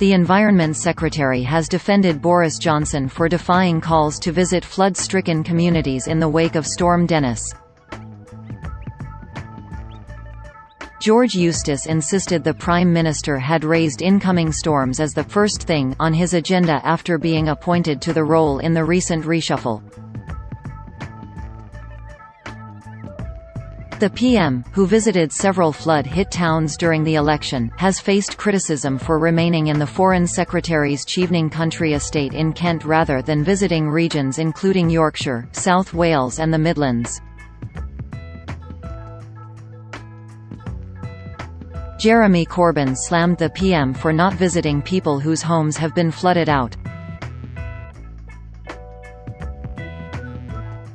The Environment Secretary has defended Boris Johnson for defying calls to visit flood-stricken communities in the wake of Storm Dennis. George Eustice insisted the Prime Minister had raised incoming storms as the first thing on his agenda after being appointed to the role in the recent reshuffle. The PM, who visited several flood-hit towns during the election, has faced criticism for remaining in the Foreign Secretary's Chevening country estate in Kent rather than visiting regions including Yorkshire, South Wales and the Midlands. Jeremy Corbyn slammed the PM for not visiting people whose homes have been flooded out.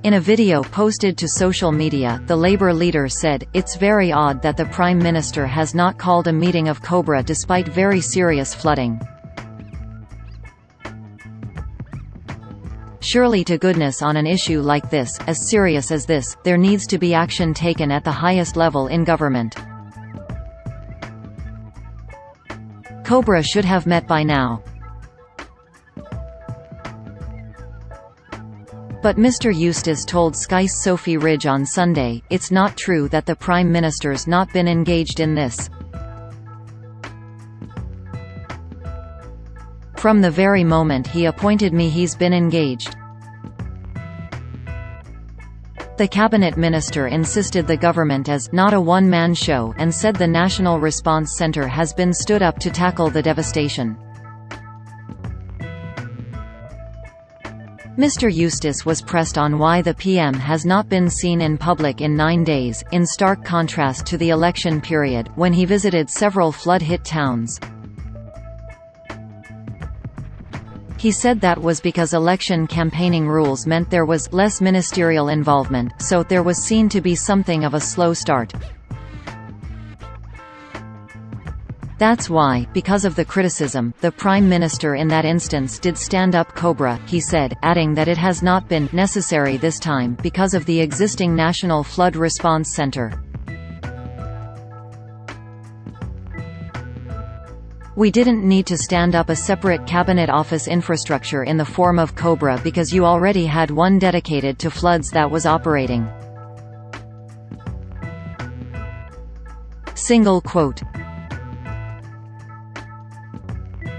In a video posted to social media, the Labour leader said, "It's very odd that the Prime Minister has not called a meeting of Cobra despite very serious flooding. Surely to goodness on an issue like this, as serious as this, there needs to be action taken at the highest level in government. Cobra should have met by now." But Mr Eustice told Sky's Sophie Ridge on Sunday, "It's not true that the Prime Minister's not been engaged in this. From the very moment he appointed me he's been engaged." The cabinet minister insisted the government is not a one-man show and said the National Response Centre has been stood up to tackle the devastation. Mr Eustice was pressed on why the PM has not been seen in public in 9 days, in stark contrast to the election period, when he visited several flood-hit towns. He said that was because election campaigning rules meant there was less ministerial involvement, so there was seen to be something of a slow start. That's why, because of the criticism, the Prime Minister in that instance did stand up Cobra, he said, adding that it has not been necessary this time because of the existing National Flood Response Centre. "We didn't need to stand up a separate cabinet office infrastructure in the form of Cobra because you already had one dedicated to floods that was operating." Single quote.